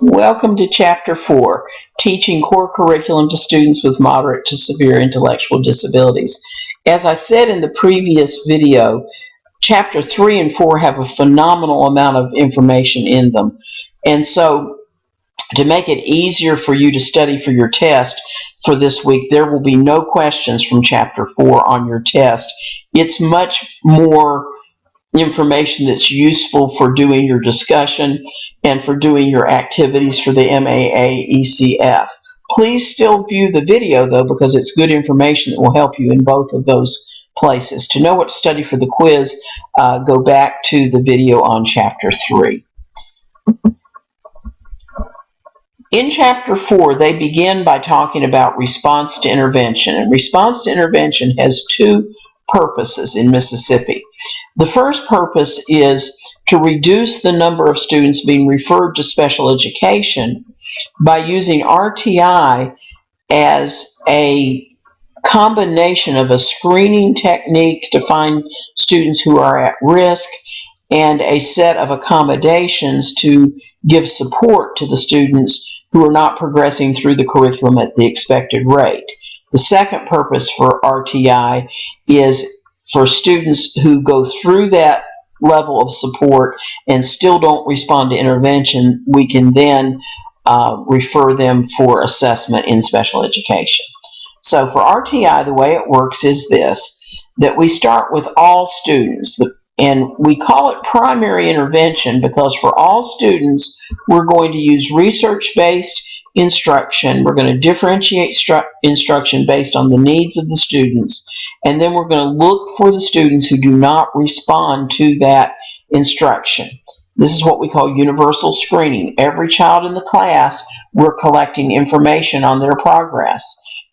Welcome to Chapter 4, Teaching Core Curriculum to Students with Moderate to Severe Intellectual Disabilities. As I said in the previous video, Chapter 3 and 4 have a phenomenal amount of information in them. And so, to make it easier for you to study for your test for this week, there will be no questions from Chapter 4 on your test. It's much more information that's useful for doing your discussion and for doing your activities for the MAA-ECF. Please still view the video though, because it's good information that will help you in both of those places. To know what to study for the quiz, go back to the video on Chapter 3. In Chapter 4, they begin by talking about response to intervention. And response to intervention has two purposes in Mississippi. The first purpose is to reduce the number of students being referred to special education by using RTI as a combination of a screening technique to find students who are at risk and a set of accommodations to give support to the students who are not progressing through the curriculum at the expected rate. The second purpose for RTI is for students who go through that level of support and still don't respond to intervention, we can then refer them for assessment in special education. So for RTI, the way it works is this, that we start with all students, and we call it primary intervention because for all students, we're going to use research-based instruction. We're going to differentiate instruction based on the needs of the students, and then we're going to look for the students who do not respond to that instruction. This is what we call universal screening. Every child in the class, we're collecting information on their progress,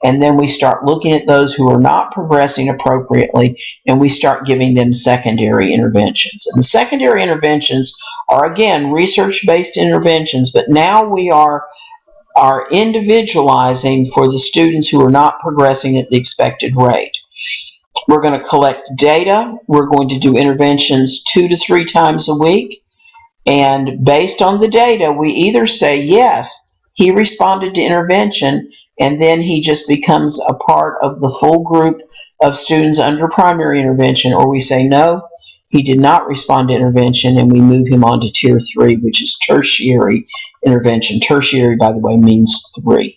and then we start looking at those who are not progressing appropriately, and we start giving them secondary interventions. And the secondary interventions are, again, research-based interventions, but now we are individualizing for the students who are not progressing at the expected rate. We're going to collect data. We're going to do interventions 2 to 3 times a week. And based on the data, we either say, yes, he responded to intervention, and then he just becomes a part of the full group of students under primary intervention, or we say, no, he did not respond to intervention, and we move him on to Tier 3, which is tertiary intervention. Tertiary, by the way, means 3.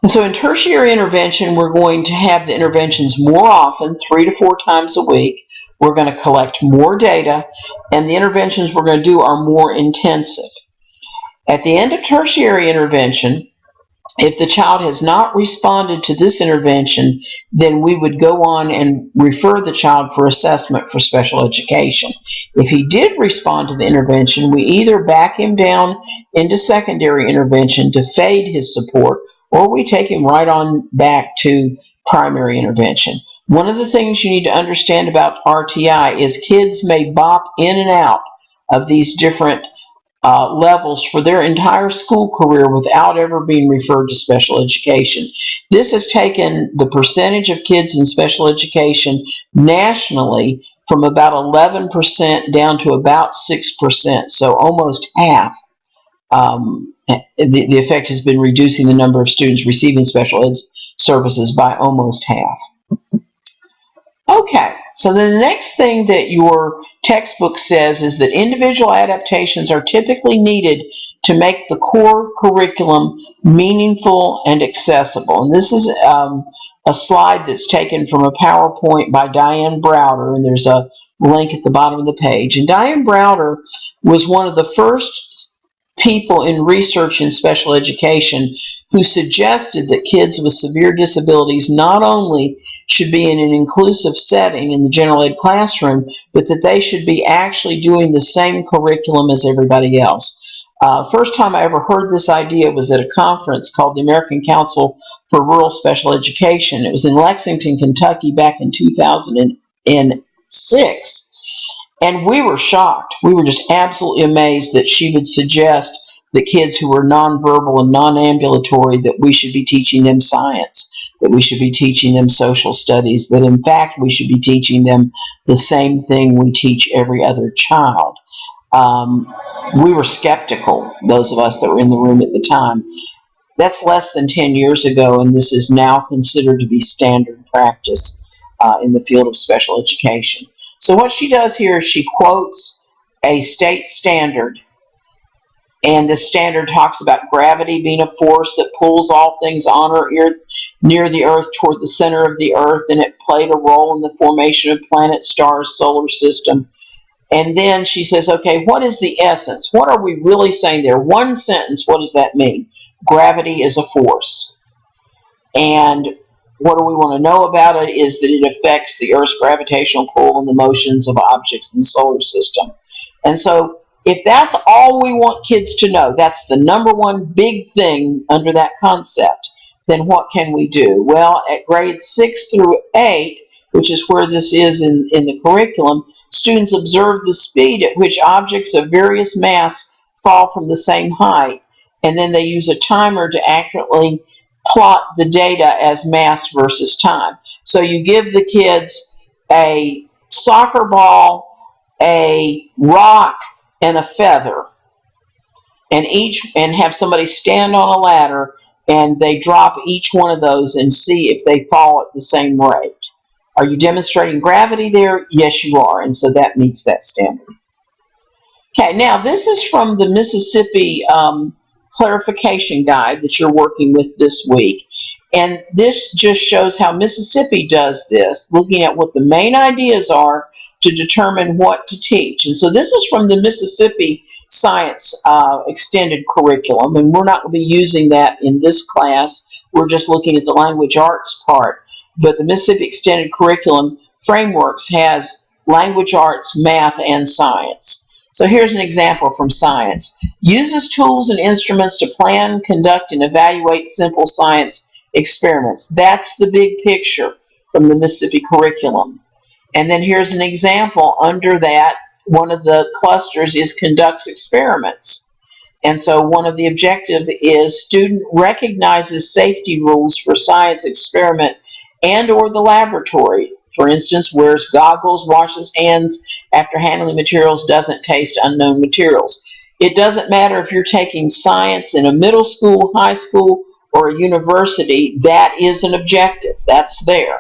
And so in tertiary intervention, we're going to have the interventions more often, 3 to 4 times a week. We're going to collect more data, and the interventions we're going to do are more intensive. At the end of tertiary intervention, if the child has not responded to this intervention, then we would go on and refer the child for assessment for special education. If he did respond to the intervention, we either back him down into secondary intervention to fade his support, or we take him right on back to primary intervention. One of the things you need to understand about RTI is kids may bop in and out of these different levels for their entire school career without ever being referred to special education. This has taken the percentage of kids in special education nationally from about 11% down to about 6%, so almost half. The effect has been reducing the number of students receiving special ed services by almost half. Okay, so then the next thing that your textbook says is that individual adaptations are typically needed to make the core curriculum meaningful and accessible. And this is a slide that's taken from a PowerPoint by Diane Browder, and there's a link at the bottom of the page. And Diane Browder was one of the first people in research in special education who suggested that kids with severe disabilities not only should be in an inclusive setting in the general ed classroom, but that they should be actually doing the same curriculum as everybody else. First time I ever heard this idea was at a conference called the American Council for Rural Special Education. It was in Lexington, Kentucky back in 2006. And we were shocked. We were just absolutely amazed that she would suggest that kids who were nonverbal and non-ambulatory, that we should be teaching them science, that we should be teaching them social studies, that in fact we should be teaching them the same thing we teach every other child. We were skeptical, those of us that were in the room at the time. That's less than 10 years ago, and this is now considered to be standard practice in the field of special education. So what she does here is she quotes a state standard, and the standard talks about gravity being a force that pulls all things on or near the earth toward the center of the earth, and it played a role in the formation of planets, stars, solar system. And then she says, okay, what is the essence? What are we really saying there? One sentence, what does that mean? Gravity is a force. And what do we want to know about it is that it affects the Earth's gravitational pull and the motions of objects in the solar system. And so if that's all we want kids to know, that's the number one big thing under that concept, then what can we do? Well, at grades 6 through 8, which is where this is in the curriculum, students observe the speed at which objects of various mass fall from the same height, and then they use a timer to accurately plot the data as mass versus time. So you give the kids a soccer ball, a rock, and a feather, and have somebody stand on a ladder, and they drop each one of those and see if they fall at the same rate. Are you demonstrating gravity there? Yes, you are, and so that meets that standard. Okay, now this is from the Mississippi clarification guide that you're working with this week, and this just shows how Mississippi does this, looking at what the main ideas are to determine what to teach. And so this is from the Mississippi Science Extended Curriculum, and we're not going to be using that in this class. We're just looking at the language arts part. But the Mississippi Extended Curriculum Frameworks has language arts, math, and science. So here's an example from science. Uses tools and instruments to plan, conduct, and evaluate simple science experiments. That's the big picture from the Mississippi curriculum. And then here's an example under that. One of the clusters is conducts experiments. And so one of the objectives is student recognizes safety rules for science experiment and or the laboratory. For instance, wears goggles, washes hands after handling materials, doesn't taste unknown materials. It doesn't matter if you're taking science in a middle school, high school, or a university, that is an objective. That's there.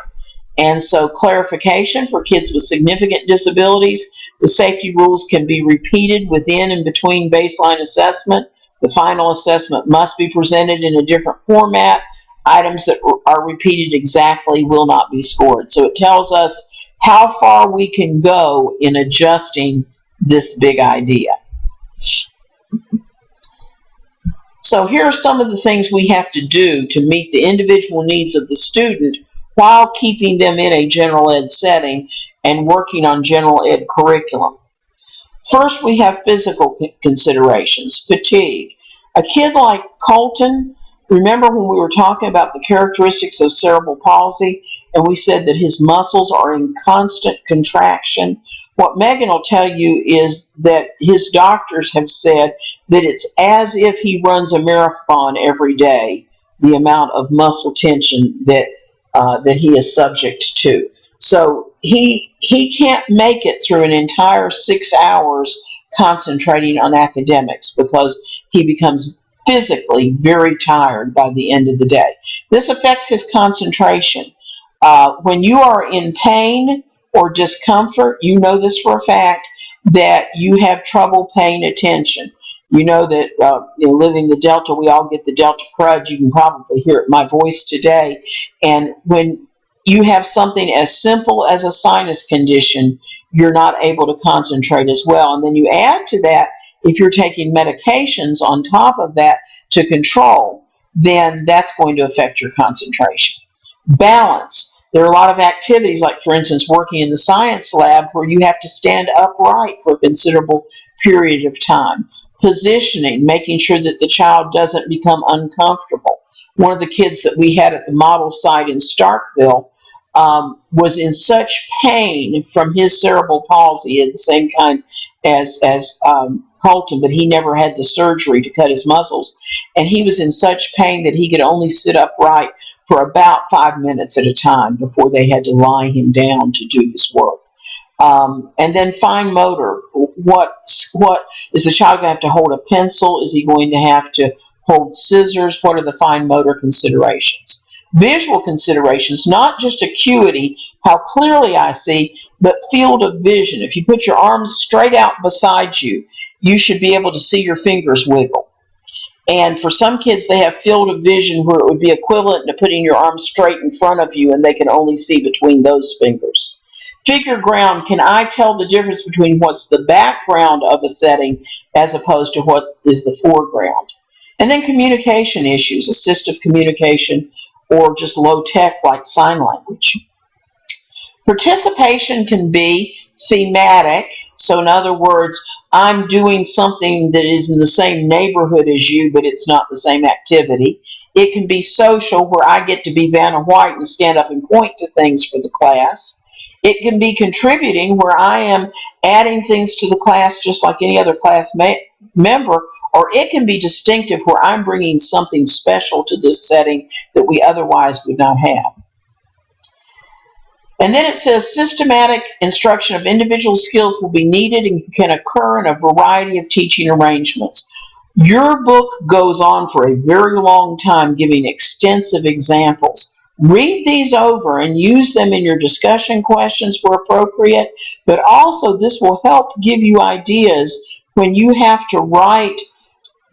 And so clarification for kids with significant disabilities, the safety rules can be repeated within and between baseline assessment. The final assessment must be presented in a different format. Items that are repeated exactly will not be scored. So it tells us how far we can go in adjusting this big idea. So here are some of the things we have to do to meet the individual needs of the student while keeping them in a general ed setting and working on general ed curriculum. First, we have physical considerations. Fatigue. A kid like Colton, remember when we were talking about the characteristics of cerebral palsy and we said that his muscles are in constant contraction? What Megan will tell you is that his doctors have said that it's as if he runs a marathon every day, the amount of muscle tension that he is subject to. So he can't make it through an entire 6 hours concentrating on academics because he becomes physically very tired by the end of the day. This affects his concentration. When you are in pain or discomfort, you know this for a fact, that you have trouble paying attention. You know that living the Delta, we all get the Delta crud. You can probably hear it in my voice today. And when you have something as simple as a sinus condition, you're not able to concentrate as well. And then you add to that, if you're taking medications on top of that to control, then that's going to affect your concentration. Balance. There are a lot of activities, like for instance working in the science lab, where you have to stand upright for a considerable period of time. Positioning, making sure that the child doesn't become uncomfortable. One of the kids that we had at the model site in Starkville was in such pain from his cerebral palsy, at the same kind as Colton, but he never had the surgery to cut his muscles. And he was in such pain that he could only sit upright for about 5 minutes at a time before they had to lie him down to do his work. And then fine motor. what is the child going to have to hold a pencil? Is he going to have to hold scissors? What are the fine motor considerations? Visual considerations, not just acuity, how clearly I see, but field of vision. If you put your arms straight out beside you, you should be able to see your fingers wiggle. And for some kids, they have field of vision where it would be equivalent to putting your arms straight in front of you and they can only see between those fingers. Figure ground, can I tell the difference between what's the background of a setting as opposed to what is the foreground? And then communication issues, assistive communication, or just low tech like sign language. Participation can be thematic. So in other words, I'm doing something that is in the same neighborhood as you, but it's not the same activity. It can be social, where I get to be Vanna White and stand up and point to things for the class. It can be contributing, where I am adding things to the class just like any other class member. Or it can be distinctive, where I'm bringing something special to this setting that we otherwise would not have. And then it says systematic instruction of individual skills will be needed and can occur in a variety of teaching arrangements. Your book goes on for a very long time giving extensive examples. Read these over and use them in your discussion questions where appropriate, but also this will help give you ideas when you have to write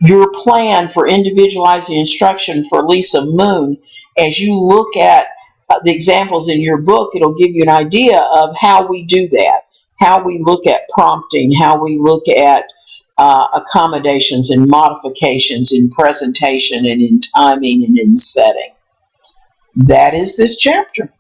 your plan for individualizing instruction for Lisa Moon. As you look at the examples in your book, it'll give you an idea of how we do that, how we look at prompting, how we look at accommodations and modifications in presentation and in timing and in setting. That is this chapter.